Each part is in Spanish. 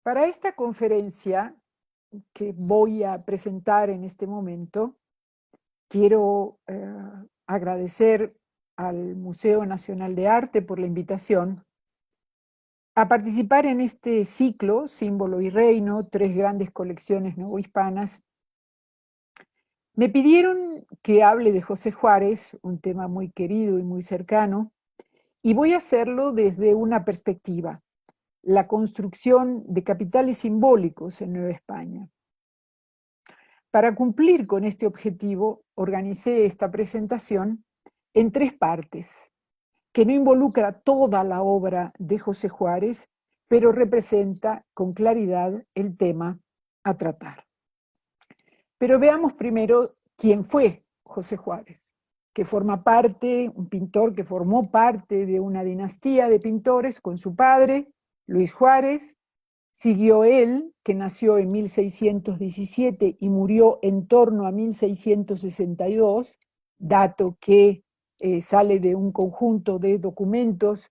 Para esta conferencia que voy a presentar en este momento, quiero agradecer al Museo Nacional de Arte por la invitación a participar en este ciclo, Símbolo y Reino, tres grandes colecciones novohispanas. Me pidieron que hable de José Juárez, un tema muy querido y muy cercano, y voy a hacerlo desde una perspectiva, la construcción de capitales simbólicos en Nueva España. Para cumplir con este objetivo, organicé esta presentación en tres partes, que no involucra toda la obra de José Juárez, pero representa con claridad el tema a tratar. Pero veamos primero quién fue José Juárez, que forma parte, un pintor que formó parte de una dinastía de pintores con su padre, Luis Juárez. Siguió él, que nació en 1617 y murió en torno a 1662, dato que sale de un conjunto de documentos,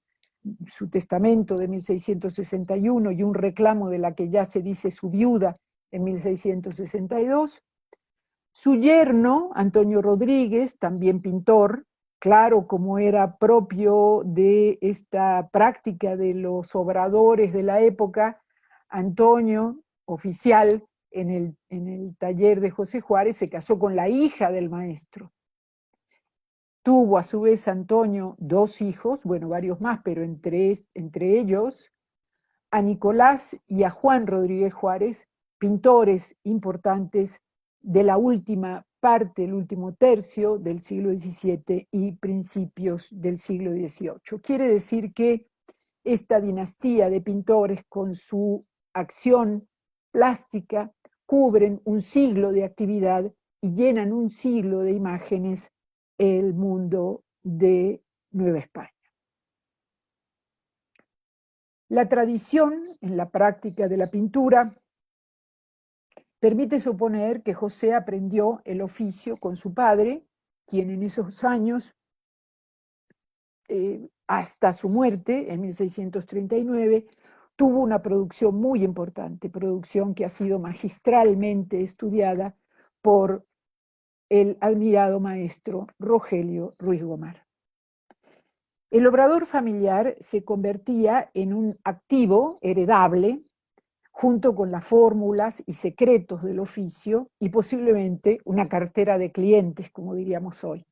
su testamento de 1661 y un reclamo de la que ya se dice su viuda en 1662. Su yerno, Antonio Rodríguez, también pintor, claro, como era propio de esta práctica de los obradores de la época, Antonio, oficial en el taller de José Juárez, se casó con la hija del maestro. Tuvo a su vez Antonio dos hijos, bueno, varios más, pero entre ellos a Nicolás y a Juan Rodríguez Juárez, pintores importantes de la última parte, el último tercio del siglo XVII y principios del siglo XVIII. Quiere decir que esta dinastía de pintores con su acción plástica cubren un siglo de actividad y llenan un siglo de imágenes el mundo de Nueva España. La tradición en la práctica de la pintura permite suponer que José aprendió el oficio con su padre, quien en esos años, hasta su muerte en 1639, tuvo una producción muy importante, producción que ha sido magistralmente estudiada por el admirado maestro Rogelio Ruiz Gomar. El obrador familiar se convertía en un activo heredable junto con las fórmulas y secretos del oficio y posiblemente una cartera de clientes, como diríamos hoy,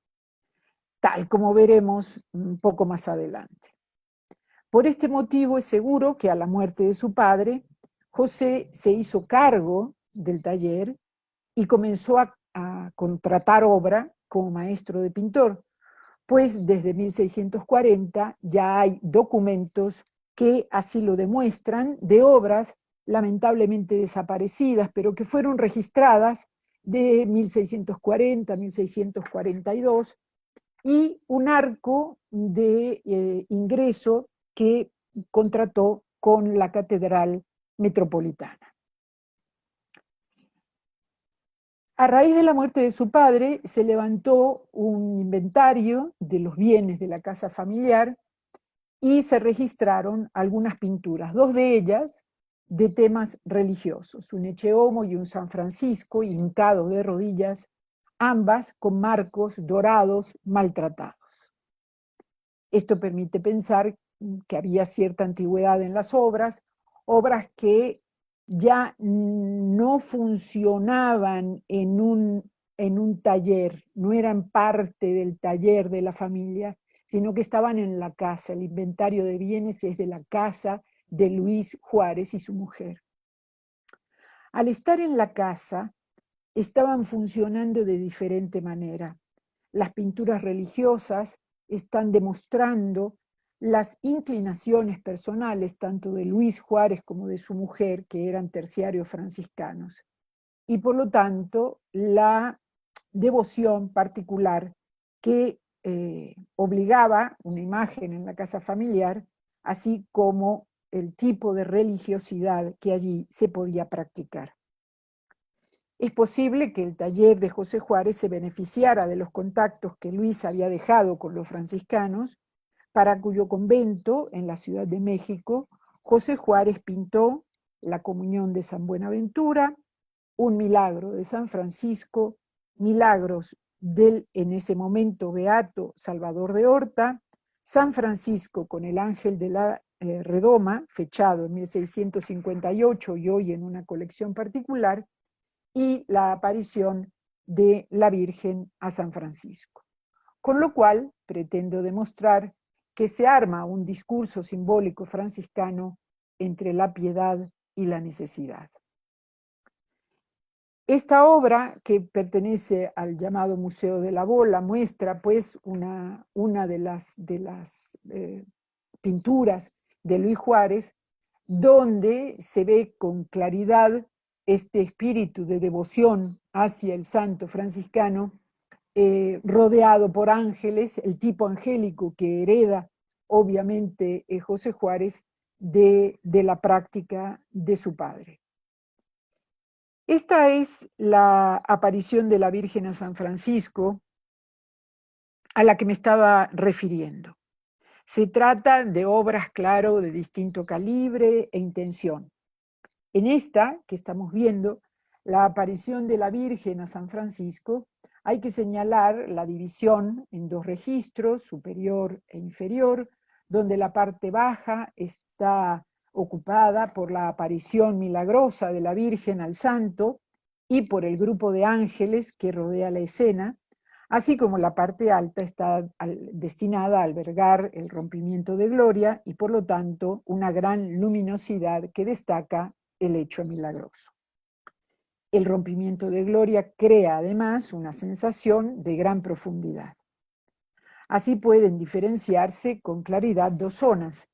tal como veremos un poco más adelante. Por este motivo es seguro que a la muerte de su padre, José se hizo cargo del taller y comenzó a contratar obra como maestro de pintor, pues desde 1640 ya hay documentos que así lo demuestran, de obras lamentablemente desaparecidas, pero que fueron registradas de 1640 a 1642, y un arco de ingreso que contrató con la Catedral Metropolitana. A raíz de la muerte de su padre, se levantó un inventario de los bienes de la casa familiar y se registraron algunas pinturas, dos de ellas de temas religiosos, un Echeomo y un San Francisco hincado de rodillas, ambas con marcos dorados maltratados. Esto permite pensar que había cierta antigüedad en las obras que ya no funcionaban en un taller, no eran parte del taller de la familia, sino que estaban en la casa. El inventario de bienes es de la casa de Luis Juárez y su mujer. Al estar en la casa, estaban funcionando de diferente manera. Las pinturas religiosas están demostrando las inclinaciones personales tanto de Luis Juárez como de su mujer, que eran terciarios franciscanos, y por lo tanto la devoción particular que obligaba una imagen en la casa familiar, así como el tipo de religiosidad que allí se podía practicar. Es posible que el taller de José Juárez se beneficiara de los contactos que Luis había dejado con los franciscanos, para cuyo convento en la Ciudad de México José Juárez pintó la comunión de San Buenaventura, un milagro de San Francisco, milagros del en ese momento beato Salvador de Horta, San Francisco con el ángel de la redoma, fechado en 1658 y hoy en una colección particular, y la aparición de la Virgen a San Francisco. Con lo cual, pretendo demostrar que se arma un discurso simbólico franciscano entre la piedad y la necesidad. Esta obra, que pertenece al llamado Museo de la Bola, muestra pues una de las pinturas de Luis Juárez, donde se ve con claridad este espíritu de devoción hacia el santo franciscano, rodeado por ángeles, el tipo angélico que hereda obviamente José Juárez de la práctica de su padre. Esta es la aparición de la Virgen a San Francisco a la que me estaba refiriendo. Se trata de obras, claro, de distinto calibre e intención. En esta que estamos viendo, la aparición de la Virgen a San Francisco, hay que señalar la división en dos registros, superior e inferior, donde la parte baja está ocupada por la aparición milagrosa de la Virgen al Santo y por el grupo de ángeles que rodea la escena, así como la parte alta está destinada a albergar el rompimiento de gloria y por lo tanto una gran luminosidad que destaca el hecho milagroso. El rompimiento de gloria crea además una sensación de gran profundidad. Así pueden diferenciarse con claridad dos zonas.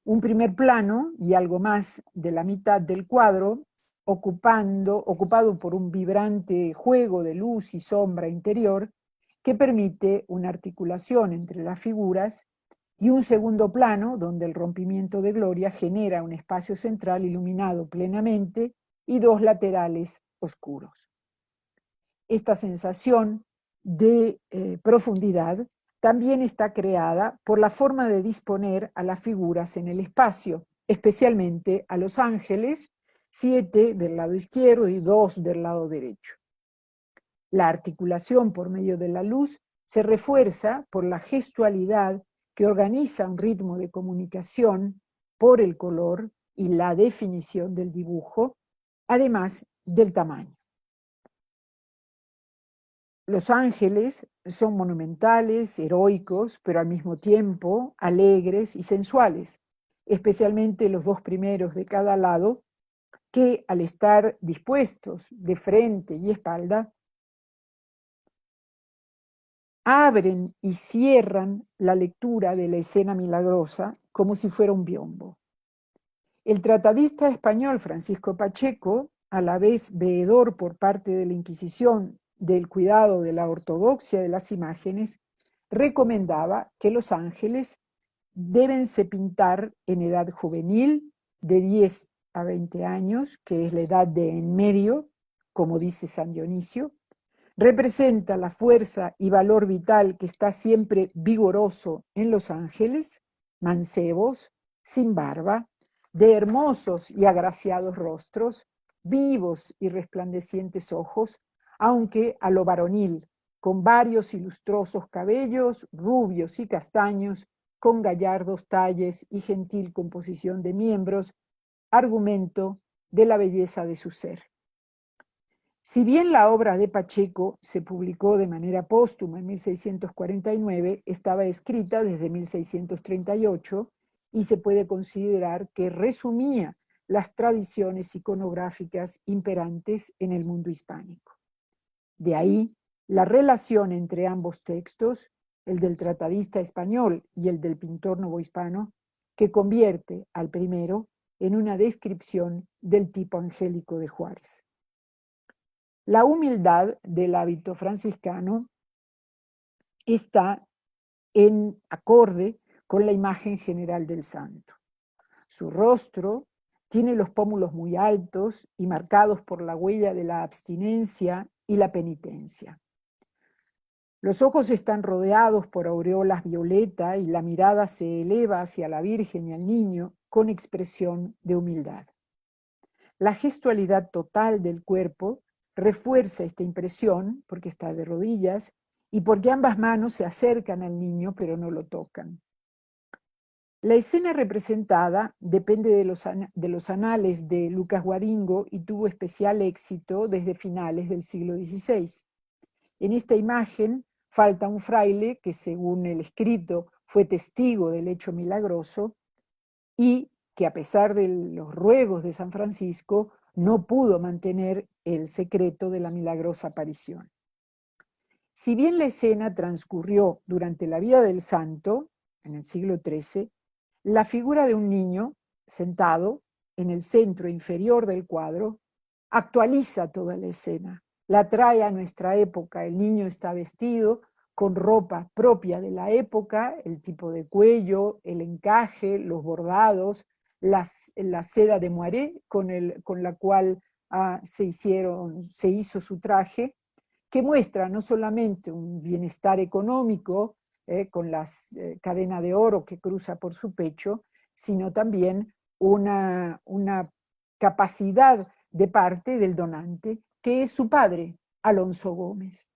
Un primer plano y algo más de la mitad del cuadro, ocupado por un vibrante juego de luz y sombra interior que permite una articulación entre las figuras, y un segundo plano donde el rompimiento de gloria genera un espacio central iluminado plenamente y dos laterales oscuros. Esta sensación de profundidad también está creada por la forma de disponer a las figuras en el espacio, especialmente a los ángeles, 7 del lado izquierdo y 2 del lado derecho. La articulación por medio de la luz se refuerza por la gestualidad que organiza un ritmo de comunicación por el color y la definición del dibujo, además del tamaño. Los ángeles son monumentales, heroicos, pero al mismo tiempo alegres y sensuales, especialmente los dos primeros de cada lado, que al estar dispuestos de frente y espalda, abren y cierran la lectura de la escena milagrosa como si fuera un biombo. El tratadista español Francisco Pacheco, a la vez veedor por parte de la Inquisición del cuidado de la ortodoxia de las imágenes, recomendaba que los ángeles débense pintar en edad juvenil, de 10 a 20 años, que es la edad de en medio, como dice San Dionisio. Representa la fuerza y valor vital que está siempre vigoroso en los ángeles, mancebos, sin barba, de hermosos y agraciados rostros, vivos y resplandecientes ojos, aunque a lo varonil, con varios y lustrosos cabellos, rubios y castaños, con gallardos talles y gentil composición de miembros, argumento de la belleza de su ser. Si bien la obra de Pacheco se publicó de manera póstuma en 1649, estaba escrita desde 1638 y se puede considerar que resumía las tradiciones iconográficas imperantes en el mundo hispánico. De ahí la relación entre ambos textos, el del tratadista español y el del pintor novohispano, que convierte al primero en una descripción del tipo angélico de Juárez. La humildad del hábito franciscano está en acorde con la imagen general del santo. Su rostro tiene los pómulos muy altos y marcados por la huella de la abstinencia y la penitencia. Los ojos están rodeados por aureolas violeta y la mirada se eleva hacia la Virgen y al niño con expresión de humildad. La gestualidad total del cuerpo refuerza esta impresión porque está de rodillas y porque ambas manos se acercan al niño pero no lo tocan. La escena representada depende de los anales de Lucas Guaringo y tuvo especial éxito desde finales del siglo XVI. En esta imagen falta un fraile que, según el escrito, fue testigo del hecho milagroso y que, a pesar de los ruegos de San Francisco, no pudo mantener el secreto de la milagrosa aparición. Si bien la escena transcurrió durante la vida del santo, en el siglo XIII, la figura de un niño sentado en el centro inferior del cuadro actualiza toda la escena, la trae a nuestra época. El niño está vestido con ropa propia de la época, el tipo de cuello, el encaje, los bordados, la seda de moiré con la cual se hizo su traje, que muestra no solamente un bienestar económico, con la cadena de oro que cruza por su pecho, sino también una capacidad de parte del donante, que es su padre, Alonso Gómez.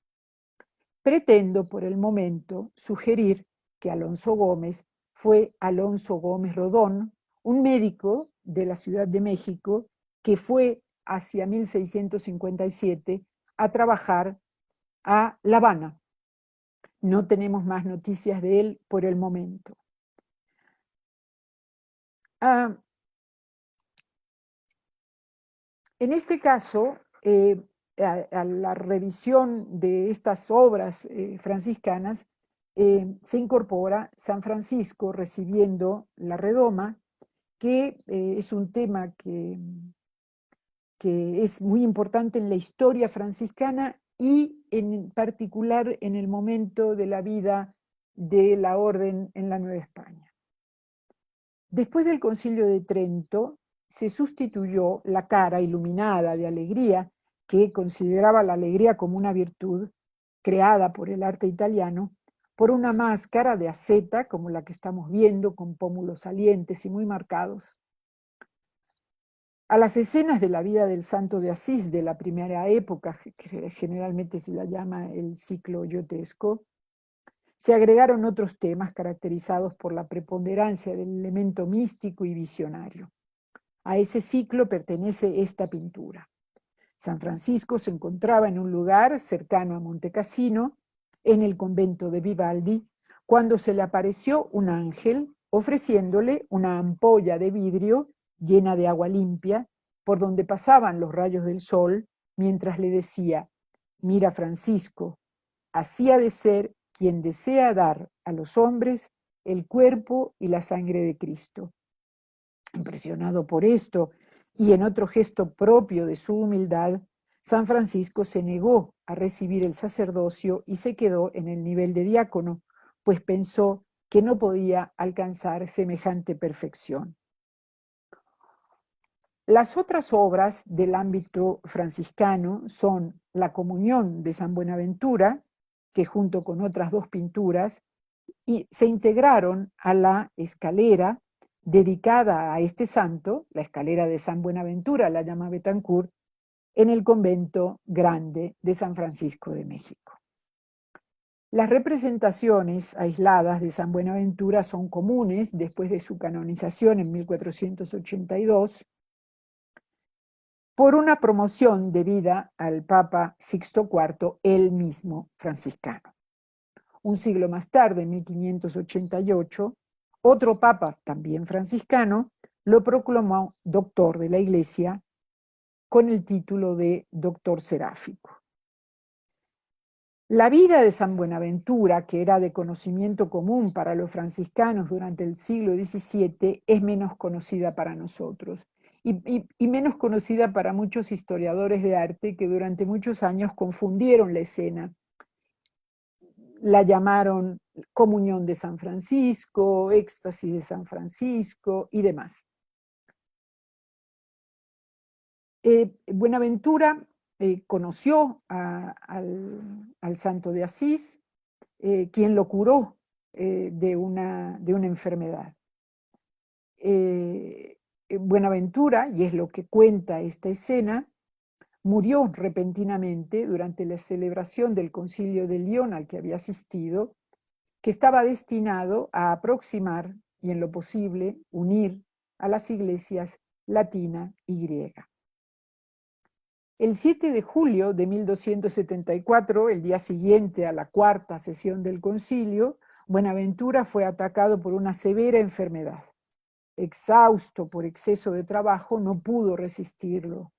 Pretendo por el momento sugerir que Alonso Gómez fue Alonso Gómez Rodón, un médico de la Ciudad de México que fue hacia 1657 a trabajar a La Habana. No tenemos más noticias de él por el momento. En este caso, a la revisión de estas obras franciscanas, se incorpora San Francisco recibiendo la redoma, que es un tema que es muy importante en la historia franciscana y en particular en el momento de la vida de la orden en la Nueva España. Después del Concilio de Trento, se sustituyó la cara iluminada de alegría, que consideraba la alegría como una virtud creada por el arte italiano, por una máscara de asceta, como la que estamos viendo, con pómulos salientes y muy marcados. A las escenas de la vida del santo de Asís de la primera época, que generalmente se la llama el ciclo yotesco, se agregaron otros temas caracterizados por la preponderancia del elemento místico y visionario. A ese ciclo pertenece esta pintura. San Francisco se encontraba en un lugar cercano a Montecassino, en el convento de Vivaldi, cuando se le apareció un ángel ofreciéndole una ampolla de vidrio llena de agua limpia, por donde pasaban los rayos del sol, mientras le decía: mira, Francisco, así ha de ser quien desea dar a los hombres el cuerpo y la sangre de Cristo. Impresionado por esto, y en otro gesto propio de su humildad, San Francisco se negó a recibir el sacerdocio y se quedó en el nivel de diácono, pues pensó que no podía alcanzar semejante perfección. Las otras obras del ámbito franciscano son la Comunión de San Buenaventura, que junto con otras dos pinturas se integraron a la escalera dedicada a este santo, la escalera de San Buenaventura, la llama Betancourt, en el convento grande de San Francisco de México. Las representaciones aisladas de San Buenaventura son comunes después de su canonización en 1482, por una promoción debida al Papa Sixto IV, él mismo franciscano. Un siglo más tarde, en 1588, otro papa, también franciscano, lo proclamó doctor de la Iglesia con el título de doctor seráfico. La vida de San Buenaventura, que era de conocimiento común para los franciscanos durante el siglo XVII, es menos conocida para nosotros y menos conocida para muchos historiadores de arte que durante muchos años confundieron la escena. La llamaron Comunión de San Francisco, Éxtasis de San Francisco y demás. Buenaventura conoció al santo de Asís, quien lo curó de una enfermedad. Buenaventura, y es lo que cuenta esta escena, murió repentinamente durante la celebración del Concilio de Lyon al que había asistido, que estaba destinado a aproximar y en lo posible unir a las iglesias latina y griega. El 7 de julio de 1274, el día siguiente a la cuarta sesión del concilio, Buenaventura fue atacado por una severa enfermedad. Exhausto por exceso de trabajo, no pudo resistirlo.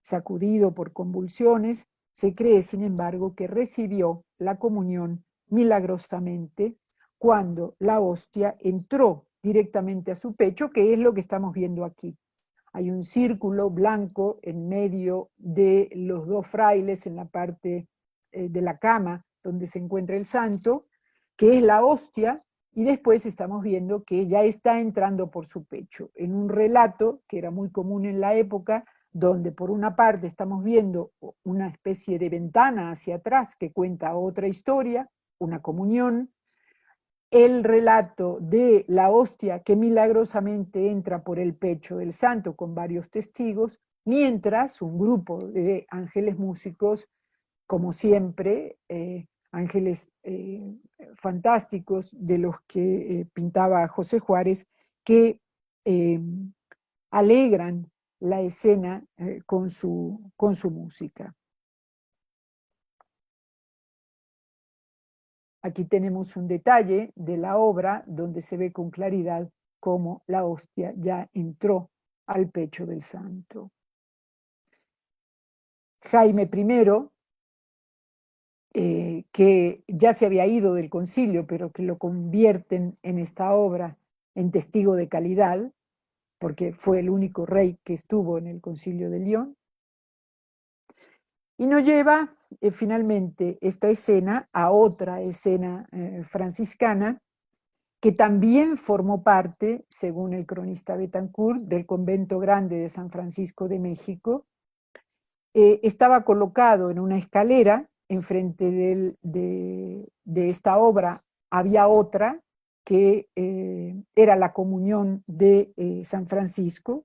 Sacudido por convulsiones, se cree, sin embargo, que recibió la comunión milagrosamente cuando la hostia entró directamente a su pecho, que es lo que estamos viendo aquí. Hay un círculo blanco en medio de los dos frailes en la parte de la cama donde se encuentra el santo, que es la hostia, y después estamos viendo que ya está entrando por su pecho, en un relato que era muy común en la época, donde por una parte estamos viendo una especie de ventana hacia atrás que cuenta otra historia, una comunión, el relato de la hostia que milagrosamente entra por el pecho del santo con varios testigos, mientras un grupo de ángeles músicos, como siempre, ángeles fantásticos de los que pintaba José Juárez, que alegran la escena con su música. Aquí tenemos un detalle de la obra donde se ve con claridad cómo la hostia ya entró al pecho del santo. Jaime I, que ya se había ido del concilio, pero que lo convierten en esta obra en testigo de calidad, porque fue el único rey que estuvo en el concilio de Lyon, y nos lleva finalmente esta escena a otra escena franciscana, que también formó parte, según el cronista Betancourt, del convento grande de San Francisco de México. Estaba colocado en una escalera, enfrente de esta obra había otra que era la comunión de San Francisco,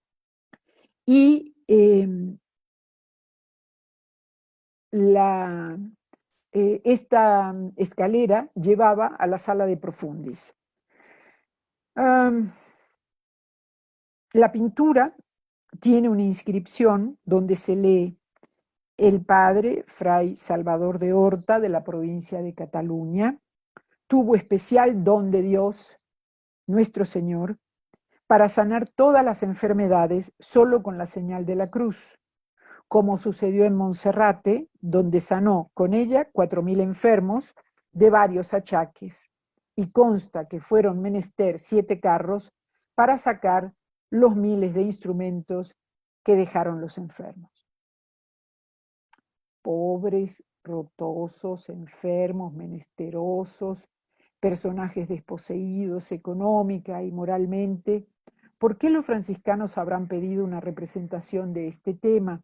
y esta escalera llevaba a la sala de profundis. La pintura tiene una inscripción donde se lee: el padre Fray Salvador de Horta, de la provincia de Cataluña, tuvo especial don de Dios, nuestro Señor, para sanar todas las enfermedades solo con la señal de la cruz, como sucedió en Monserrate, donde sanó con ella 4.000 enfermos de varios achaques, y consta que fueron menester 7 carros para sacar los miles de instrumentos que dejaron los enfermos. Pobres, rotosos, enfermos, menesterosos, personajes desposeídos económica y moralmente. ¿Por qué los franciscanos habrán pedido una representación de este tema?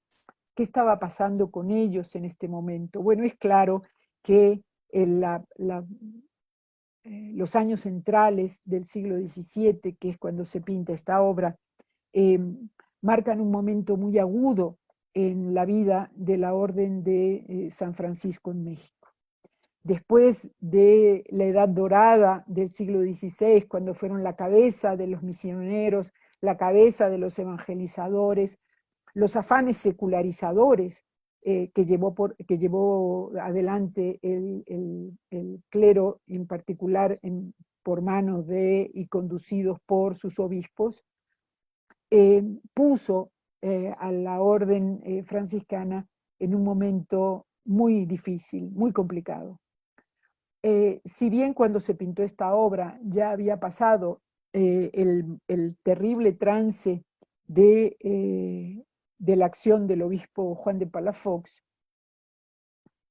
¿Qué estaba pasando con ellos en este momento? Bueno, es claro que los años centrales del siglo XVII, que es cuando se pinta esta obra, marcan un momento muy agudo en la vida de la Orden de San Francisco en México. Después de la Edad Dorada del siglo XVI, cuando fueron la cabeza de los misioneros, la cabeza de los evangelizadores, los afanes secularizadores que llevó adelante el clero, en particular por manos de y conducidos por sus obispos, puso a la orden franciscana en un momento muy difícil, muy complicado. Si bien cuando se pintó esta obra ya había pasado el terrible trance de la acción del obispo Juan de Palafox,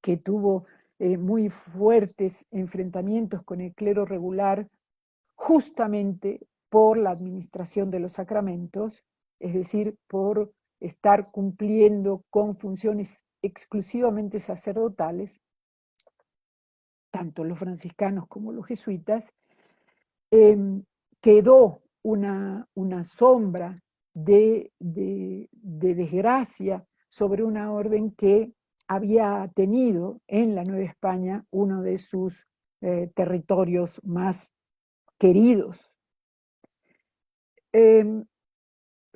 que tuvo muy fuertes enfrentamientos con el clero regular, justamente por la administración de los sacramentos, es decir, por estar cumpliendo con funciones exclusivamente sacerdotales, tanto los franciscanos como los jesuitas, quedó una sombra de desgracia sobre una orden que había tenido en la Nueva España uno de sus territorios más queridos.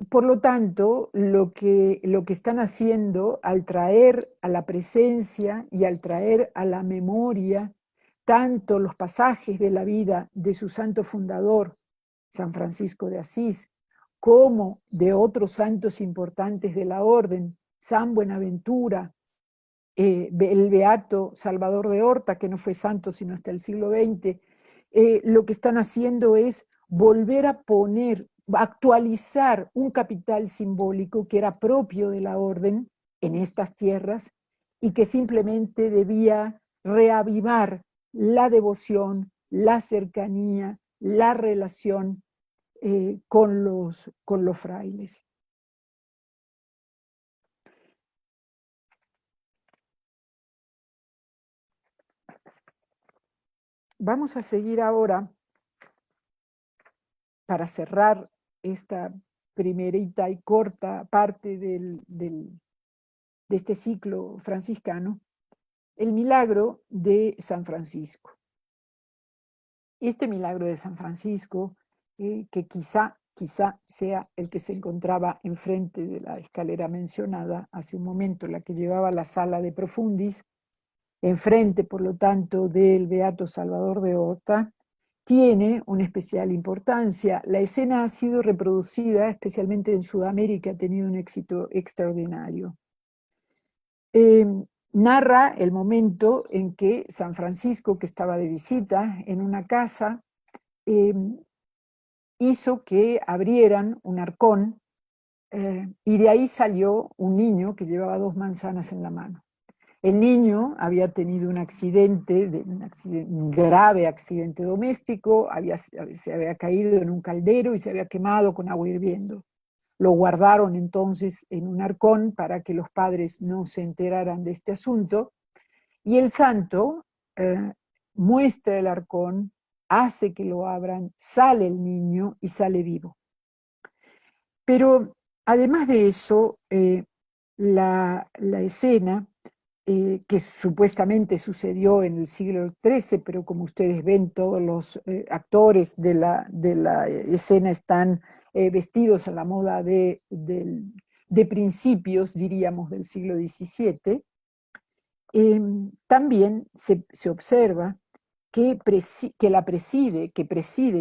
Por lo tanto, lo que están haciendo al traer a la presencia y al traer a la memoria tanto los pasajes de la vida de su santo fundador, San Francisco de Asís, como de otros santos importantes de la orden, San Buenaventura, el beato Salvador de Horta, que no fue santo sino hasta el siglo XX, lo que están haciendo es volver a poner, actualizar un capital simbólico que era propio de la orden en estas tierras y que simplemente debía reavivar la devoción, la cercanía, la relación con los frailes. Vamos a seguir ahora para cerrar esta primerita y corta parte de este ciclo franciscano, el milagro de San Francisco. Este milagro de San Francisco, que quizá sea el que se encontraba enfrente de la escalera mencionada hace un momento, la que llevaba a la sala de Profundis, enfrente, por lo tanto, del Beato Salvador de Horta, tiene una especial importancia. La escena ha sido reproducida, especialmente en Sudamérica, ha tenido un éxito extraordinario. Narra el momento en que San Francisco, que estaba de visita en una casa, hizo que abrieran un arcón y de ahí salió un niño que llevaba 2 manzanas en la mano. El niño había tenido un grave accidente doméstico, se había caído en un caldero y se había quemado con agua hirviendo. Lo guardaron entonces en un arcón para que los padres no se enteraran de este asunto, y el santo muestra el arcón, hace que lo abran, sale el niño y sale vivo. Pero además de eso, la escena que supuestamente sucedió en el siglo XIII, pero como ustedes ven, todos los actores de la escena están vestidos a la moda de principios, diríamos, del siglo XVII. También se observa que preside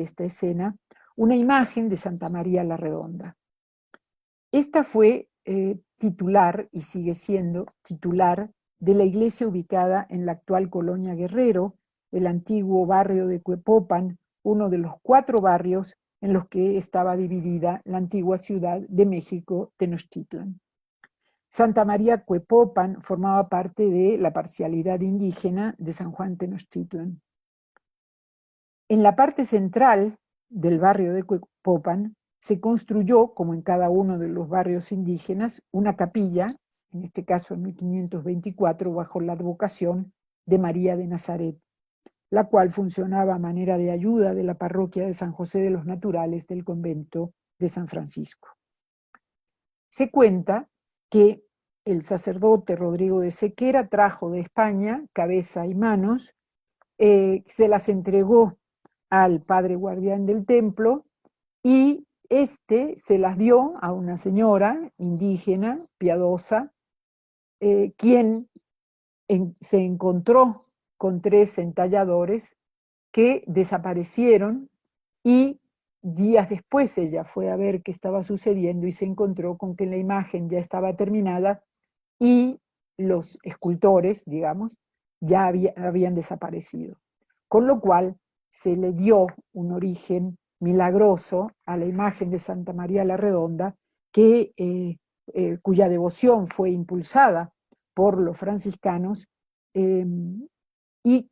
esta escena una imagen de Santa María la Redonda. Esta fue titular, y sigue siendo titular, de la iglesia ubicada en la actual Colonia Guerrero, el antiguo barrio de Cuepopan, uno de los 4 barrios en los que estaba dividida la antigua ciudad de México, Tenochtitlan. Santa María Cuepopan formaba parte de la parcialidad indígena de San Juan Tenochtitlan. En la parte central del barrio de Cuepopan se construyó, como en cada uno de los barrios indígenas, una capilla, en este caso en 1524, bajo la advocación de María de Nazaret, la cual funcionaba a manera de ayuda de la parroquia de San José de los Naturales del convento de San Francisco. Se cuenta que el sacerdote Rodrigo de Sequera trajo de España cabeza y manos, se las entregó al padre guardián del templo y este se las dio a una señora indígena, piadosa, quien se encontró con 3 entalladores que desaparecieron, y días después ella fue a ver qué estaba sucediendo y se encontró con que la imagen ya estaba terminada y los escultores, digamos, ya habían desaparecido. Con lo cual se le dio un origen milagroso a la imagen de Santa María la Redonda, cuya devoción fue impulsada por los franciscanos y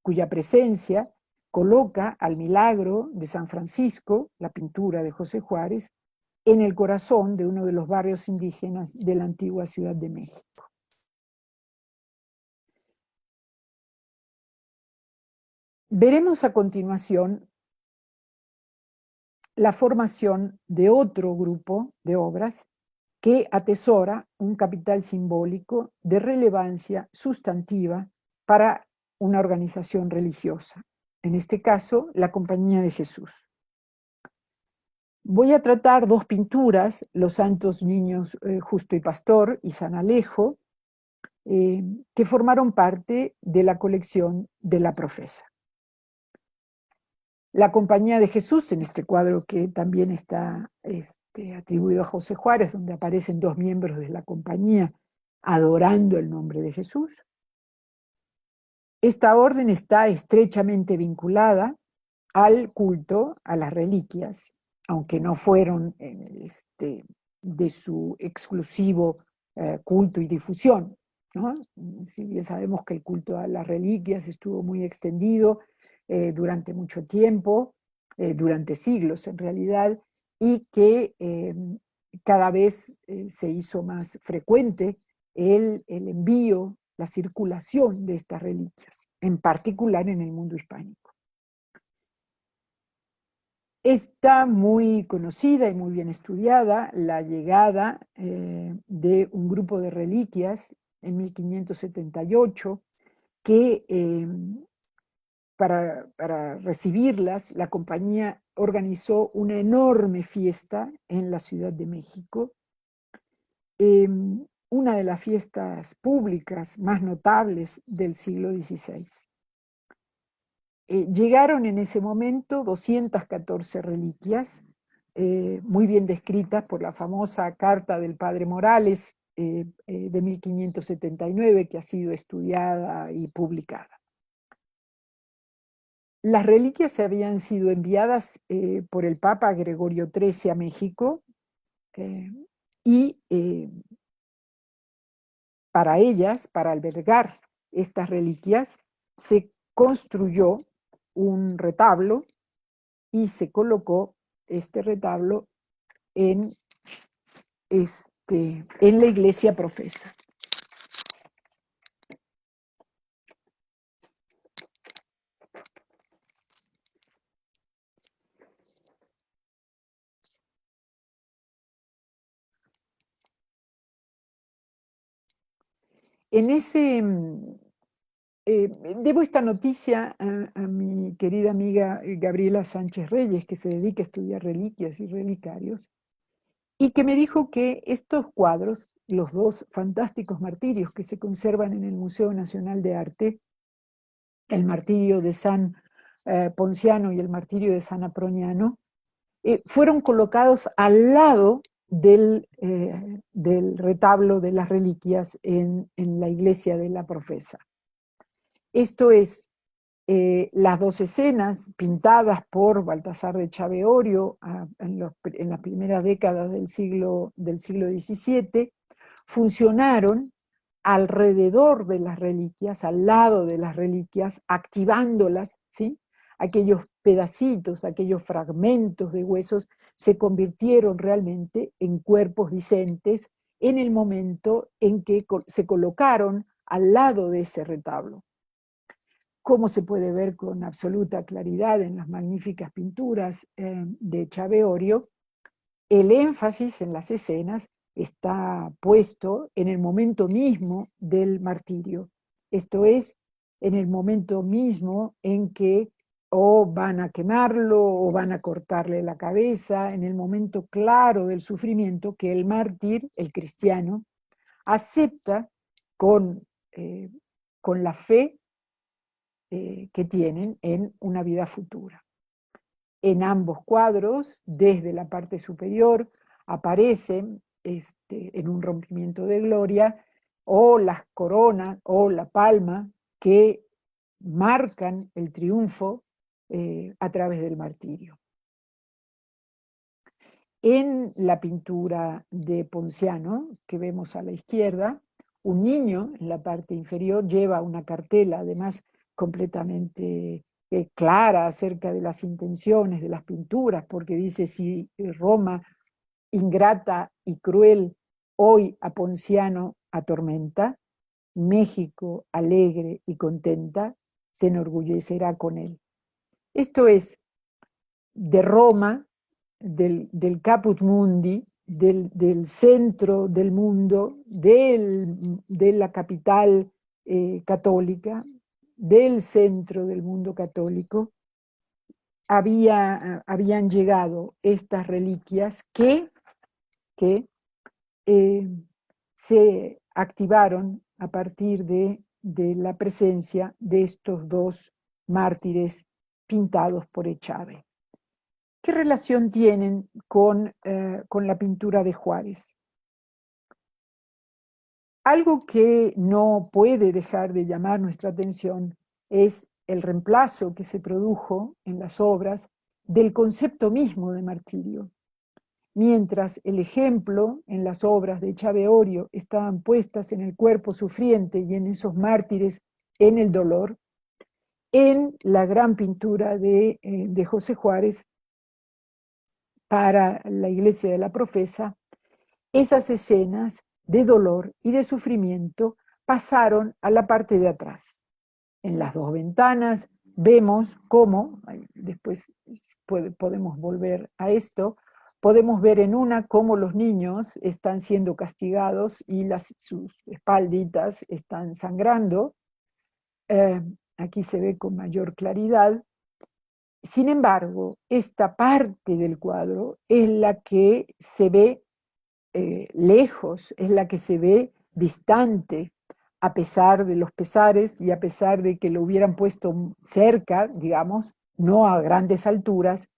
cuya presencia coloca al milagro de San Francisco, la pintura de José Juárez, en el corazón de uno de los barrios indígenas de la antigua Ciudad de México. Veremos a continuación la formación de otro grupo de obras que atesora un capital simbólico de relevancia sustantiva para una organización religiosa, en este caso, la Compañía de Jesús. Voy a tratar dos pinturas, Los Santos Niños Justo y Pastor y San Alejo, que formaron parte de la colección de la Profesa. La Compañía de Jesús, en este cuadro que también está atribuido a José Juárez, donde aparecen dos miembros de la compañía adorando el nombre de Jesús. Esta orden está estrechamente vinculada al culto a las reliquias, aunque no fueron de su exclusivo culto y difusión, ¿no? Si bien sabemos que el culto a las reliquias estuvo muy extendido durante mucho tiempo, durante siglos en realidad, y que cada vez se hizo más frecuente el envío, la circulación de estas reliquias, en particular en el mundo hispánico. Está muy conocida y muy bien estudiada la llegada de un grupo de reliquias en 1578 que para recibirlas la compañía organizó una enorme fiesta en la Ciudad de México, una de las fiestas públicas más notables del siglo XVI. Llegaron en ese momento 214 reliquias, muy bien descritas por la famosa carta del padre Morales de 1579, que ha sido estudiada y publicada. Las reliquias habían sido enviadas por el Papa Gregorio XIII a México y para ellas, para albergar estas reliquias, se construyó un retablo y se colocó este retablo en la iglesia Profesa. En ese, debo esta noticia a mi querida amiga Gabriela Sánchez Reyes, que se dedica a estudiar reliquias y relicarios, y que me dijo que estos cuadros, los dos fantásticos martirios que se conservan en el Museo Nacional de Arte, el martirio de San Ponciano y el martirio de San Aproniano, fueron colocados al lado del retablo de las reliquias en la iglesia de la Profesa. Esto es, las dos escenas pintadas por Baltasar de Chaveorio en las primeras décadas del siglo XVII, funcionaron alrededor de las reliquias, al lado de las reliquias, activándolas, ¿sí? Aquellos pedacitos, aquellos fragmentos de huesos se convirtieron realmente en cuerpos discentes en el momento en que se colocaron al lado de ese retablo. Como se puede ver con absoluta claridad en las magníficas pinturas de Chaveorio, el énfasis en las escenas está puesto en el momento mismo del martirio. Esto es, en el momento mismo en que o van a quemarlo o van a cortarle la cabeza, en el momento claro del sufrimiento que el mártir, el cristiano, acepta con la fe que tienen en una vida futura. En ambos cuadros, desde la parte superior, aparecen en un rompimiento de gloria o las coronas o la palma que marcan el triunfo a través del martirio. En la pintura de Ponciano, que vemos a la izquierda, un niño en la parte inferior lleva una cartela, además completamente clara acerca de las intenciones de las pinturas, porque dice: si Roma, ingrata y cruel, hoy a Ponciano atormenta, México, alegre y contenta, se enorgullecerá con él. Esto es, de Roma del Caput Mundi, del centro del mundo, de la capital católica, del centro del mundo católico, habían llegado estas reliquias que se activaron a partir de la presencia de estos dos mártires pintados por Echave. ¿Qué relación tienen con la pintura de Juárez? Algo que no puede dejar de llamar nuestra atención es el reemplazo que se produjo en las obras del concepto mismo de martirio. Mientras el ejemplo en las obras de Echave Orio estaban puestas en el cuerpo sufriente y en esos mártires en el dolor, en la gran pintura de José Juárez para la Iglesia de la Profesa, esas escenas de dolor y de sufrimiento pasaron a la parte de atrás. En las dos ventanas vemos cómo, después podemos volver a esto, podemos ver en una cómo los niños están siendo castigados y sus espalditas están sangrando. Aquí se ve con mayor claridad. Sin embargo, esta parte del cuadro es la que se ve lejos, es la que se ve distante, a pesar de los pesares y a pesar de que lo hubieran puesto cerca, digamos, no a grandes alturas,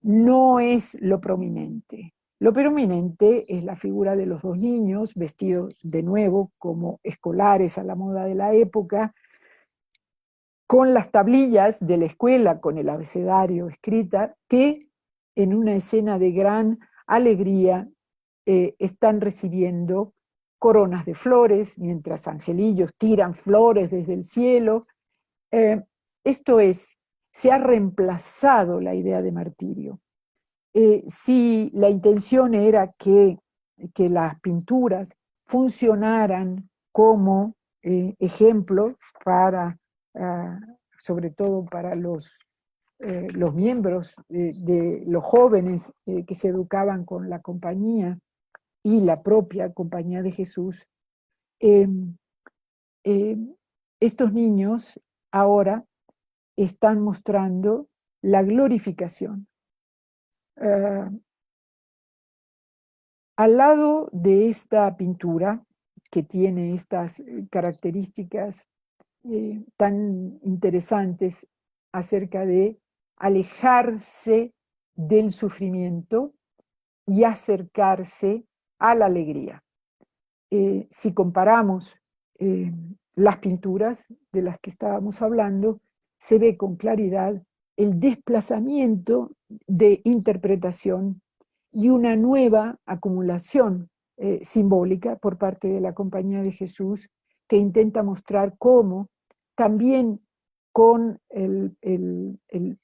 no es lo prominente. Lo prominente es la figura de los dos niños vestidos de nuevo como escolares a la moda de la época, con las tablillas de la escuela, con el abecedario escrita, que en una escena de gran alegría están recibiendo coronas de flores, mientras angelillos tiran flores desde el cielo. Esto es, se ha reemplazado la idea de martirio. Si la intención era que las pinturas funcionaran como ejemplos para, sobre todo para los miembros de los jóvenes que se educaban con la compañía y la propia compañía de Jesús, eh, eh, estos niños ahora están mostrando la glorificación. Al lado de esta pintura, que tiene estas características tan interesantes acerca de alejarse del sufrimiento y acercarse a la alegría. Si comparamos las pinturas de las que estábamos hablando, se ve con claridad el desplazamiento de interpretación y una nueva acumulación simbólica por parte de la Compañía de Jesús, que intenta mostrar cómo también con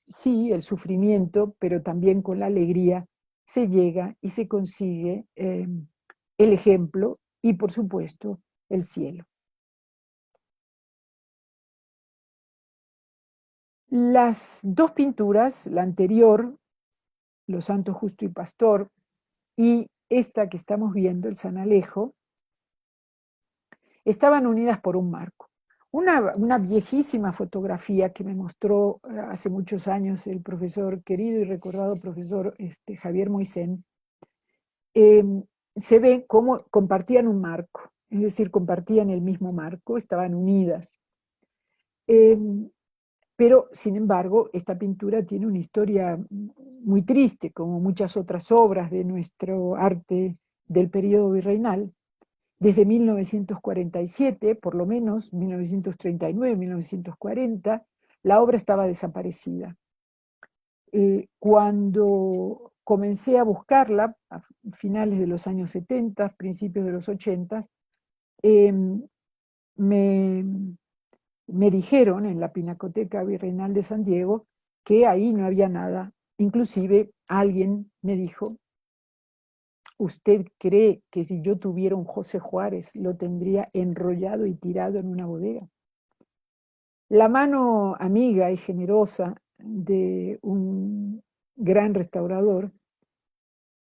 sí, el sufrimiento, pero también con la alegría, se llega y se consigue el ejemplo y, por supuesto, el cielo. Las dos pinturas, la anterior, Los Santos Justo y Pastor, y esta que estamos viendo, el San Alejo, estaban unidas por un marco. Una viejísima fotografía que me mostró hace muchos años el profesor, querido y recordado profesor Javier Moisén, se ve cómo compartían un marco, es decir, compartían el mismo marco, estaban unidas. Pero, sin embargo, esta pintura tiene una historia muy triste, como muchas otras obras de nuestro arte del periodo virreinal. Desde 1947, por lo menos 1939, 1940, la obra estaba desaparecida. Cuando comencé a buscarla, a finales de los años 70, principios de los 80, me dijeron en la Pinacoteca Virreinal de San Diego que ahí no había nada. Inclusive alguien me dijo: ¿usted cree que si yo tuviera un José Juárez lo tendría enrollado y tirado en una bodega? La mano amiga y generosa de un gran restaurador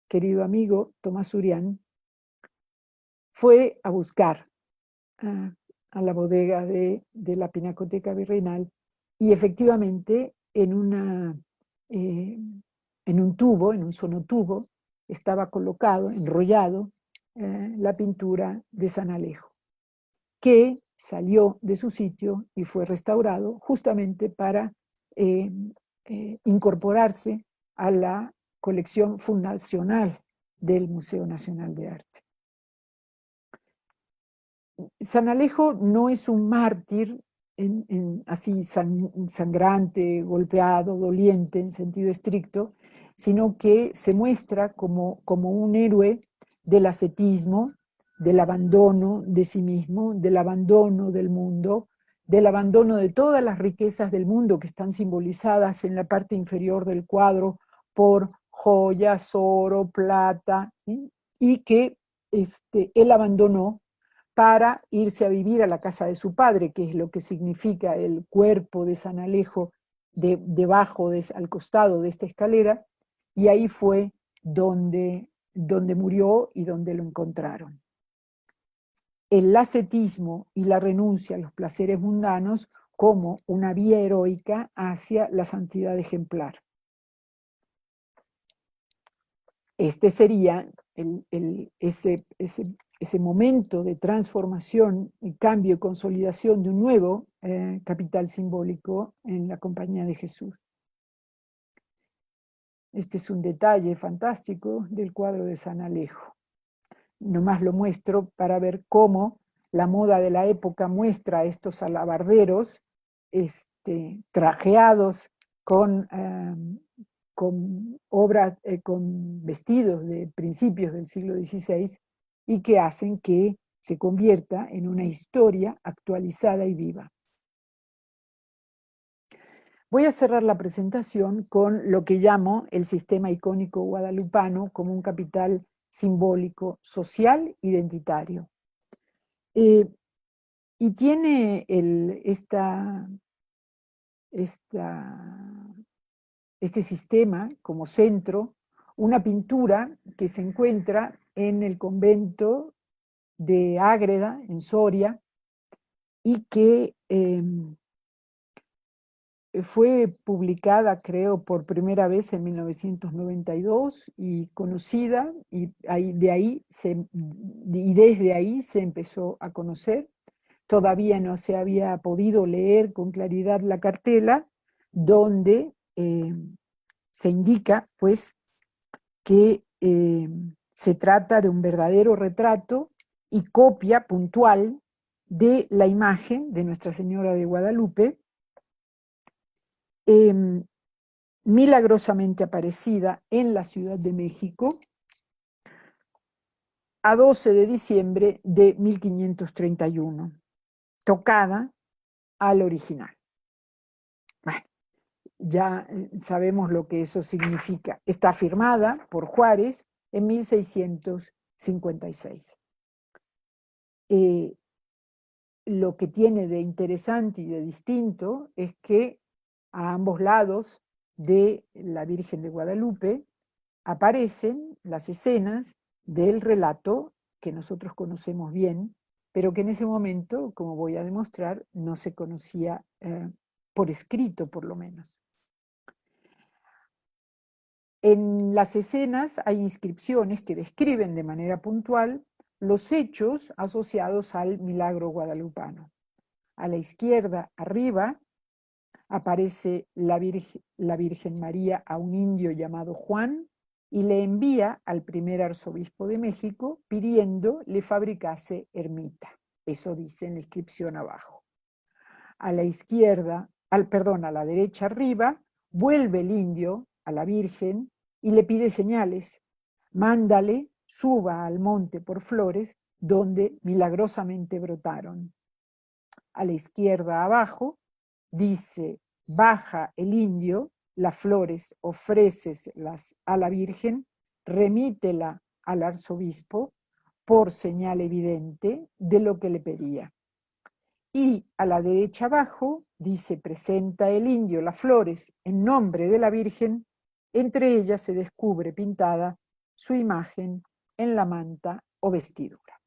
querido amigo Tomás Urián, fue a buscar a la bodega de la Pinacoteca Virreinal y efectivamente en un tubo, en un sonotubo, estaba colocado, enrollado, la pintura de San Alejo, que salió de su sitio y fue restaurado justamente para incorporarse a la colección fundacional del Museo Nacional de Arte. San Alejo no es un mártir así sangrante, golpeado, doliente en sentido estricto, sino que se muestra como un héroe del ascetismo, del abandono de sí mismo, del abandono del mundo, del abandono de todas las riquezas del mundo que están simbolizadas en la parte inferior del cuadro por joyas, oro, plata, ¿sí? Y que él abandonó para irse a vivir a la casa de su padre, que es lo que significa el cuerpo de San Alejo debajo, al costado de esta escalera, y ahí fue donde murió y donde lo encontraron. El ascetismo y la renuncia a los placeres mundanos como una vía heroica hacia la santidad ejemplar. Este sería ese momento de transformación y cambio y consolidación de un nuevo capital simbólico en la Compañía de Jesús. Este es un detalle fantástico del cuadro de San Alejo. Nomás lo muestro para ver cómo la moda de la época muestra a estos alabarderos trajeados con vestidos de principios del siglo XVI y que hacen que se convierta en una historia actualizada y viva. Voy a cerrar la presentación con lo que llamo el sistema icónico guadalupano como un capital simbólico, social, identitario. Y tiene este sistema como centro una pintura que se encuentra en el convento de Ágreda, en Soria, y que fue publicada, creo, por primera vez en 1992 y conocida, y desde ahí se empezó a conocer. Todavía no se había podido leer con claridad la cartela, donde se indica, pues, que se trata de un verdadero retrato y copia puntual de la imagen de Nuestra Señora de Guadalupe, milagrosamente aparecida en la Ciudad de México a 12 de diciembre de 1531, tocada al original. Bueno, ya sabemos lo que eso significa. Está firmada por Juárez en 1656. Lo que tiene de interesante y de distinto es que a ambos lados de la Virgen de Guadalupe aparecen las escenas del relato que nosotros conocemos bien, pero que en ese momento, como voy a demostrar, no se conocía por escrito, por lo menos. En las escenas hay inscripciones que describen de manera puntual los hechos asociados al milagro guadalupano. A la izquierda, arriba, aparece la Virgen María a un indio llamado Juan y le envía al primer arzobispo de México pidiendo le fabricase ermita. Eso dice en la inscripción abajo. A la izquierda, a la derecha arriba, vuelve el indio a la Virgen y le pide señales. Mándale, suba al monte por flores, donde milagrosamente brotaron. A la izquierda abajo, dice, baja el indio, las flores, ofrécelas a la Virgen, remítela al arzobispo por señal evidente de lo que le pedía. Y a la derecha abajo, dice, presenta el indio las flores en nombre de la Virgen, entre ellas se descubre pintada su imagen en la manta o vestidura.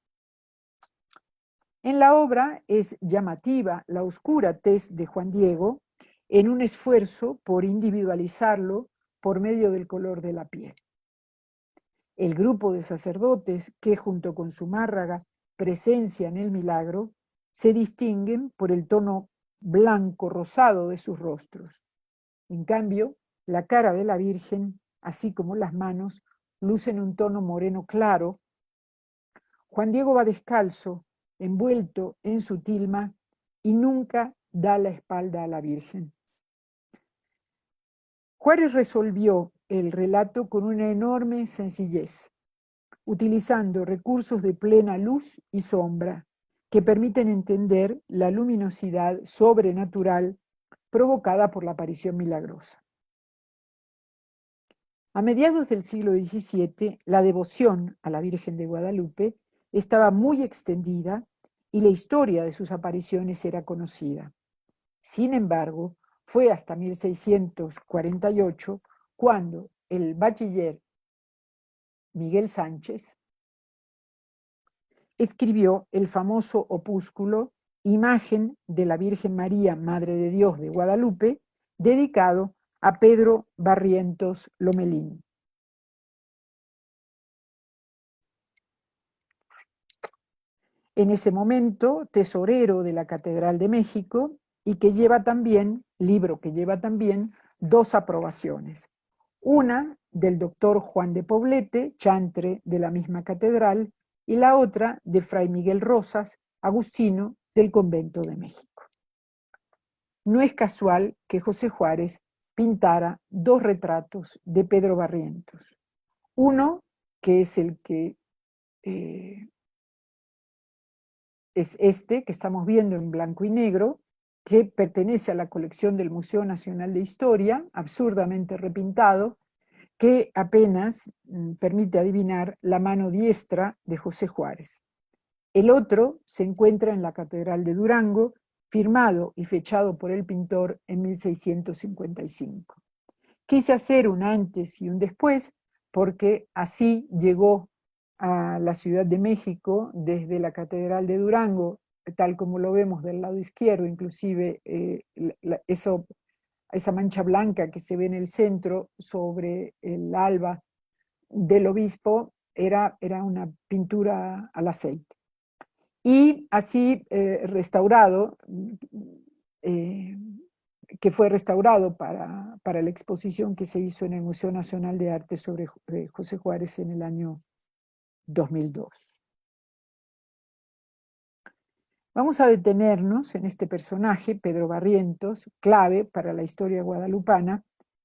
En la obra es llamativa la oscura tez de Juan Diego en un esfuerzo por individualizarlo por medio del color de la piel. El grupo de sacerdotes que junto con Zumárraga presencian el milagro se distinguen por el tono blanco rosado de sus rostros. En cambio, la cara de la Virgen, así como las manos, lucen un tono moreno claro. Juan Diego va descalzo, envuelto en su tilma, y nunca da la espalda a la Virgen. Juárez resolvió el relato con una enorme sencillez, utilizando recursos de plena luz y sombra que permiten entender la luminosidad sobrenatural provocada por la aparición milagrosa. A mediados del siglo XVII, la devoción a la Virgen de Guadalupe estaba muy extendida y la historia de sus apariciones era conocida. Sin embargo, fue hasta 1648 cuando el bachiller Miguel Sánchez escribió el famoso opúsculo Imagen de la Virgen María, Madre de Dios de Guadalupe, dedicado a Pedro Barrientos Lomelín. En ese momento, tesorero de la Catedral de México, y que lleva también, libro que lleva también, dos aprobaciones. Una del doctor Juan de Poblete, chantre de la misma catedral, y la otra de Fray Miguel Rosas, agustino del Convento de México. No es casual que José Juárez pintara dos retratos de Pedro Barrientos. Uno, que es el que es este que estamos viendo en blanco y negro, que pertenece a la colección del Museo Nacional de Historia, absurdamente repintado, que apenas permite adivinar la mano diestra de José Juárez. El otro se encuentra en la Catedral de Durango, firmado y fechado por el pintor en 1655. Quise hacer un antes y un después, porque así llegó a la Ciudad de México desde la Catedral de Durango, tal como lo vemos del lado izquierdo, inclusive esa mancha blanca que se ve en el centro sobre el alba del obispo era una pintura al aceite. Y así restaurado, que fue restaurado para la exposición que se hizo en el Museo Nacional de Arte sobre José Juárez en el año 2002. Vamos a detenernos en este personaje, Pedro Barrientos, clave para la historia guadalupana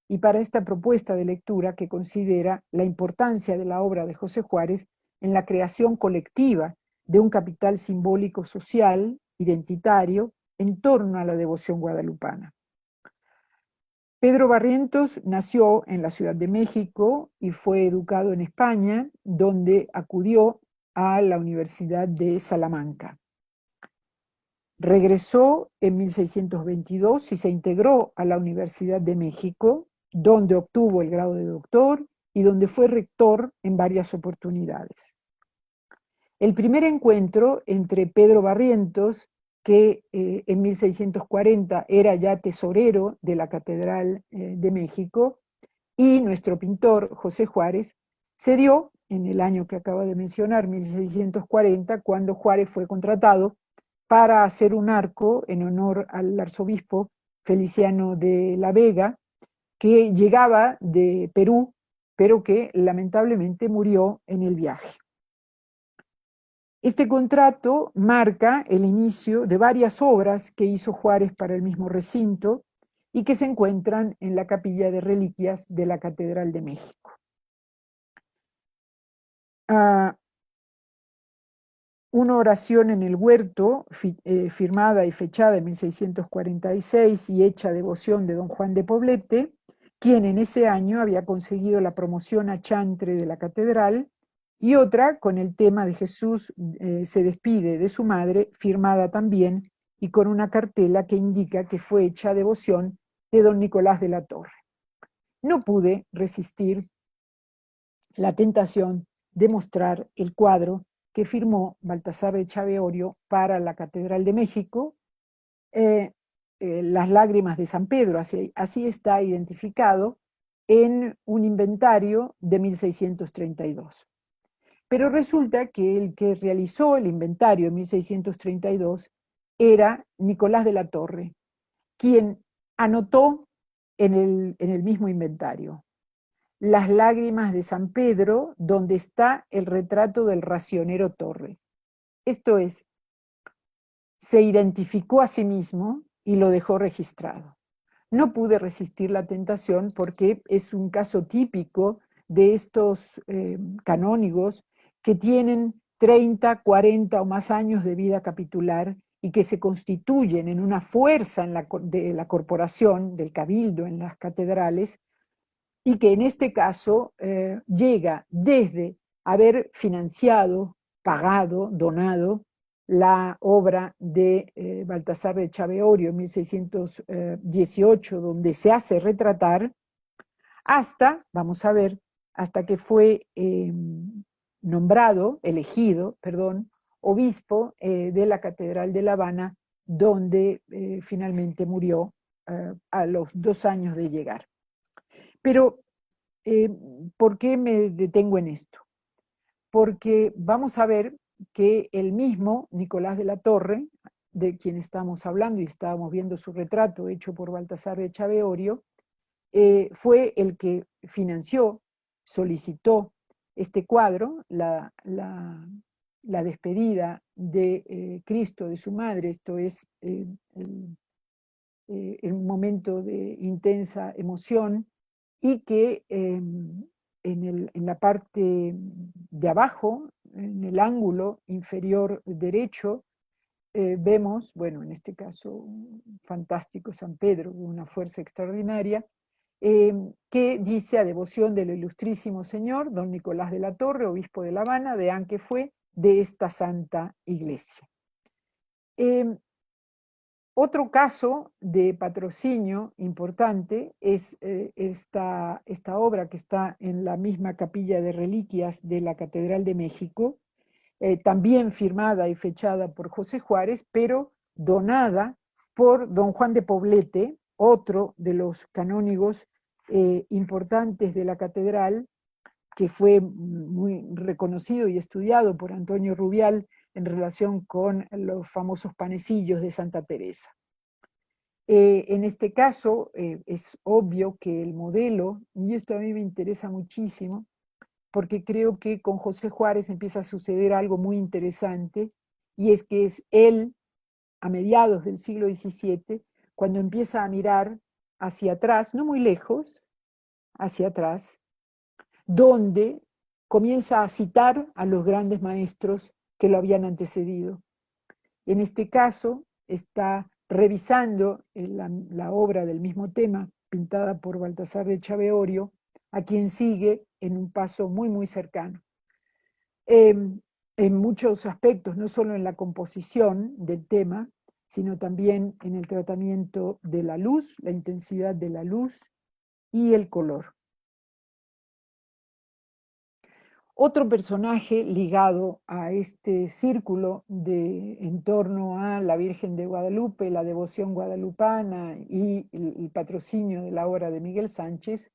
y para esta propuesta de lectura que considera la importancia de la obra de José Juárez en la creación colectiva de un capital simbólico social, identitario, en torno a la devoción guadalupana. Pedro Barrientos nació en la Ciudad de México y fue educado en España, donde acudió a la Universidad de Salamanca. Regresó en 1622 y se integró a la Universidad de México, donde obtuvo el grado de doctor y donde fue rector en varias oportunidades. El primer encuentro entre Pedro Barrientos, que en 1640 era ya tesorero de la Catedral de México, y nuestro pintor José Juárez, se dio en el año que acabo de mencionar, 1640, cuando Juárez fue contratado para hacer un arco en honor al arzobispo Feliciano de la Vega, que llegaba de Perú, pero que lamentablemente murió en el viaje. Este contrato marca el inicio de varias obras que hizo Juárez para el mismo recinto y que se encuentran en la capilla de reliquias de la Catedral de México. Una oración en el huerto, firmada y fechada en 1646 y hecha devoción de don Juan de Poblete, quien en ese año había conseguido la promoción a chantre de la catedral, y otra con el tema de Jesús se despide de su madre, firmada también y con una cartela que indica que fue hecha devoción de don Nicolás de la Torre. No pude resistir la tentación de mostrar el cuadro que firmó Baltasar de Chaveorio para la Catedral de México, Las lágrimas de San Pedro, así está identificado en un inventario de 1632. Pero resulta que el que realizó el inventario en 1632 era Nicolás de la Torre, quien anotó en el mismo inventario Las lágrimas de San Pedro, donde está el retrato del racionero Torre. Esto es, se identificó a sí mismo y lo dejó registrado. No pude resistir la tentación porque es un caso típico de estos canónigos que tienen 30, 40 o más años de vida capitular y que se constituyen en una fuerza de la corporación, del cabildo en las catedrales, y que en este caso llega desde haber financiado, pagado, donado la obra de Baltasar de Chaveorio en 1618, donde se hace retratar, hasta, vamos a ver, hasta que fue elegido, obispo de la Catedral de La Habana, donde finalmente murió a los 2 años de llegar. Pero, ¿por qué me detengo en esto? Porque vamos a ver que el mismo Nicolás de la Torre, de quien estamos hablando y estábamos viendo su retrato hecho por Baltasar de Chaveorio, fue el que financió, solicitó este cuadro, la despedida de Cristo, de su madre, esto es un momento de intensa emoción, y que en la parte de abajo, en el ángulo inferior derecho, vemos, bueno, en este caso, un fantástico San Pedro, de una fuerza extraordinaria, que dice: a devoción del ilustrísimo señor, don Nicolás de la Torre, obispo de La Habana, deán que fue de esta santa iglesia. Otro caso de patrocinio importante es esta obra que está en la misma capilla de reliquias de la Catedral de México, también firmada y fechada por José Juárez, pero donada por don Juan de Poblete, otro de los canónigos importantes de la catedral, que fue muy reconocido y estudiado por Antonio Rubial en relación con los famosos panecillos de Santa Teresa. En este caso, es obvio que el modelo, y esto a mí me interesa muchísimo, porque creo que con José Juárez empieza a suceder algo muy interesante, y es que es él, a mediados del siglo XVII, cuando empieza a mirar hacia atrás, no muy lejos, hacia atrás, donde comienza a citar a los grandes maestros que lo habían antecedido. En este caso, está revisando la obra del mismo tema, pintada por Baltasar de Chaveorio, a quien sigue en un paso muy, muy cercano. En muchos aspectos, no solo en la composición del tema, sino también en el tratamiento de la luz, la intensidad de la luz y el color. Otro personaje ligado a este círculo en torno a la Virgen de Guadalupe, la devoción guadalupana y el patrocinio de la obra de Miguel Sánchez,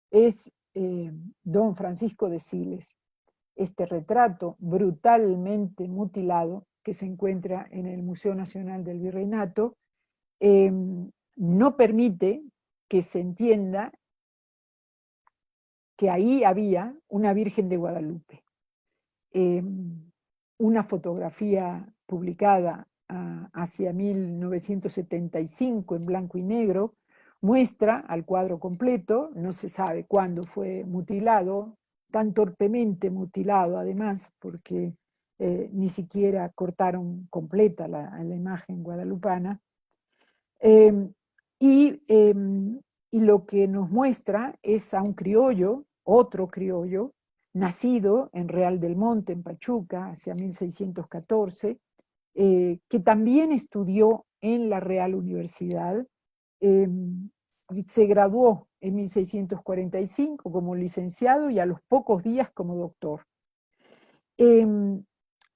es don Francisco de Siles. Este retrato brutalmente mutilado que se encuentra en el Museo Nacional del Virreinato no permite que se entienda que ahí había una Virgen de Guadalupe. Una fotografía publicada hacia 1975 en blanco y negro muestra al cuadro completo, no se sabe cuándo fue mutilado, tan torpemente mutilado además, porque ni siquiera cortaron completa la imagen guadalupana. Y lo que nos muestra es a un criollo, otro criollo, nacido en Real del Monte, en Pachuca, hacia 1614, que también estudió en la Real Universidad, se graduó en 1645 como licenciado y a los pocos días como doctor. En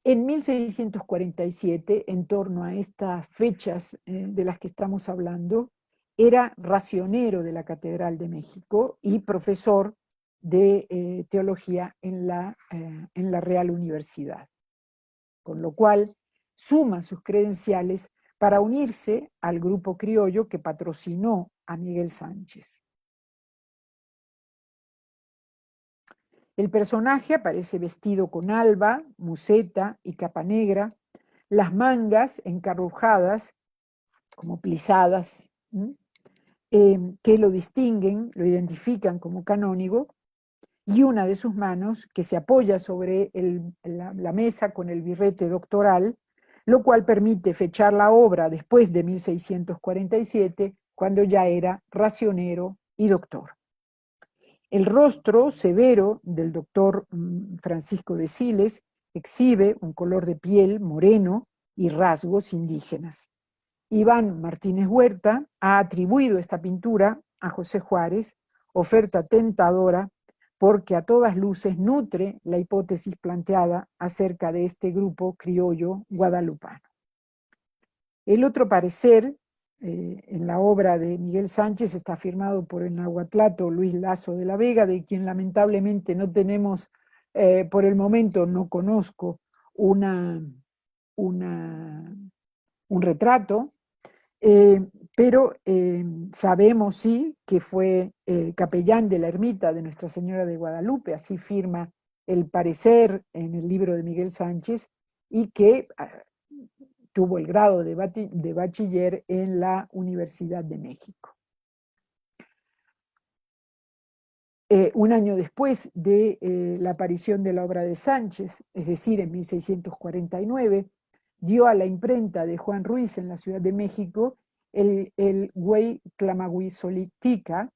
1647, en torno a estas fechas de las que estamos hablando, era racionero de la Catedral de México y profesor de teología en la Real Universidad, con lo cual suma sus credenciales para unirse al grupo criollo que patrocinó a Miguel Sánchez. El personaje aparece vestido con alba, museta y capa negra, las mangas encarrujadas, como plisadas, que lo distinguen, lo identifican como canónigo, y una de sus manos que se apoya sobre la mesa con el birrete doctoral, lo cual permite fechar la obra después de 1647, cuando ya era racionero y doctor. El rostro severo del doctor Francisco de Siles exhibe un color de piel moreno y rasgos indígenas. Iván Martínez Huerta ha atribuido esta pintura a José Juárez, oferta tentadora porque a todas luces nutre la hipótesis planteada acerca de este grupo criollo guadalupano. El otro parecer en la obra de Miguel Sánchez está firmado por el nahuatlato Luis Lazo de la Vega, de quien lamentablemente no tenemos, por el momento no conozco un retrato, pero sabemos sí que fue capellán de la ermita de Nuestra Señora de Guadalupe, así firma el parecer en el libro de Miguel Sánchez, y que tuvo el grado de bachiller en la Universidad de México. Un año después de la aparición de la obra de Sánchez, es decir, en 1649, dio a la imprenta de Juan Ruiz en la Ciudad de México el Güey Tlamagüizolitica,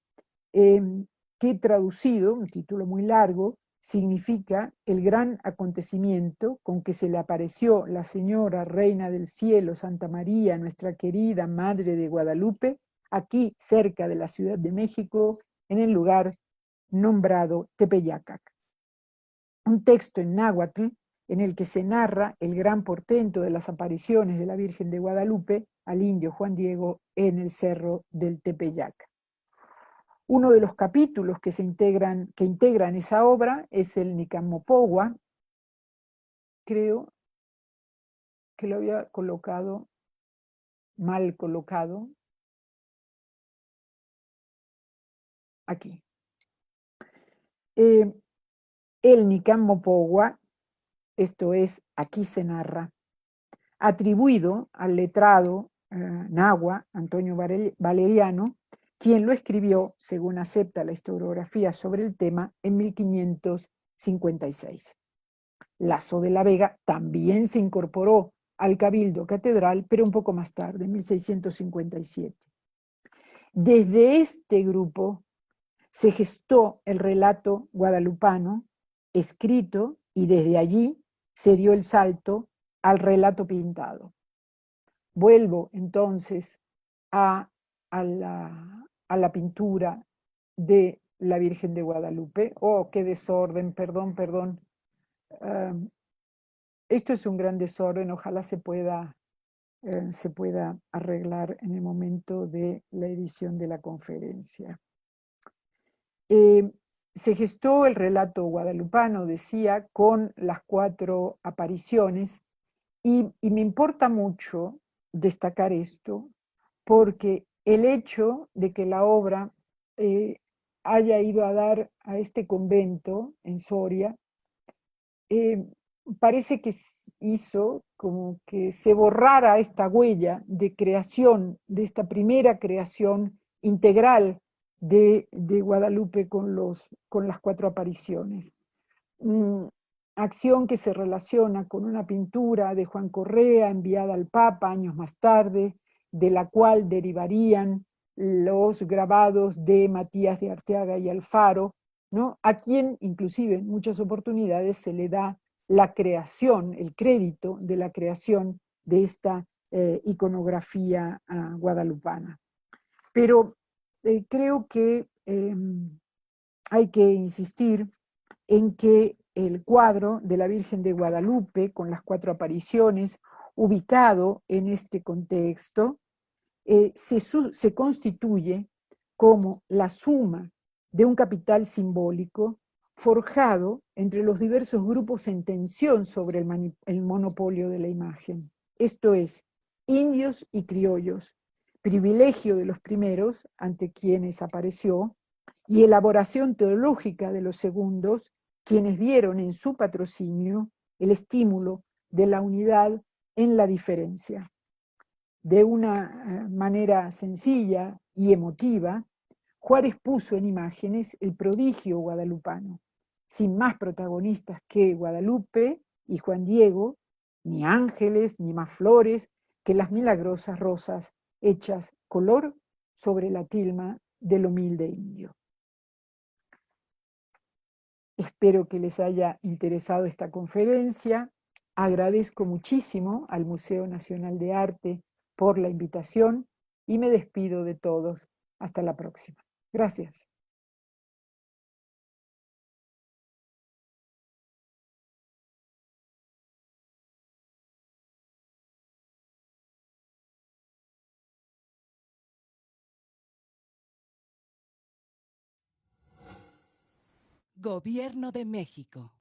que traducido, un título muy largo, significa el gran acontecimiento con que se le apareció la Señora Reina del Cielo, Santa María, nuestra querida Madre de Guadalupe, aquí cerca de la Ciudad de México, en el lugar nombrado Tepeyacac. Un texto en náhuatl en el que se narra el gran portento de las apariciones de la Virgen de Guadalupe al indio Juan Diego en el cerro del Tepeyac. Uno de los capítulos que integran esa obra es el Nicamopogua. Creo que lo había colocado, mal colocado, aquí. El Nicamopogua, esto es, aquí se narra, atribuido al letrado nahua Antonio Valeriano, quien lo escribió, según acepta la historiografía sobre el tema, en 1556. Lazo de la Vega también se incorporó al Cabildo Catedral, pero un poco más tarde, en 1657. Desde este grupo se gestó el relato guadalupano, escrito, y desde allí se dio el salto al relato pintado. Vuelvo entonces a la pintura de la Virgen de Guadalupe. Oh, qué desorden, perdón. Esto es un gran desorden, ojalá se pueda arreglar en el momento de la edición de la conferencia. Se gestó el relato guadalupano, decía, con las 4 apariciones, y me importa mucho destacar esto, porque el hecho de que la obra haya ido a dar a este convento en Soria, parece que hizo como que se borrara esta huella de creación, de esta primera creación integral de Guadalupe con las 4 apariciones. Acción que se relaciona con una pintura de Juan Correa enviada al Papa años más tarde, de la cual derivarían los grabados de Matías de Arteaga y Alfaro, ¿no? A quien inclusive en muchas oportunidades se le da la creación, el crédito de la creación de esta iconografía guadalupana. Pero creo que hay que insistir en que el cuadro de la Virgen de Guadalupe, con las 4 apariciones, ubicado en este contexto, se constituye como la suma de un capital simbólico forjado entre los diversos grupos en tensión sobre el monopolio de la imagen. Esto es, indios y criollos, privilegio de los primeros ante quienes apareció, y elaboración teológica de los segundos, quienes vieron en su patrocinio el estímulo de la unidad en la diferencia. De una manera sencilla y emotiva, Juárez puso en imágenes el prodigio guadalupano, sin más protagonistas que Guadalupe y Juan Diego, ni ángeles, ni más flores que las milagrosas rosas hechas color sobre la tilma del humilde indio. Espero que les haya interesado esta conferencia. Agradezco muchísimo al Museo Nacional de Arte por la invitación y me despido de todos. Hasta la próxima. Gracias. Gobierno de México.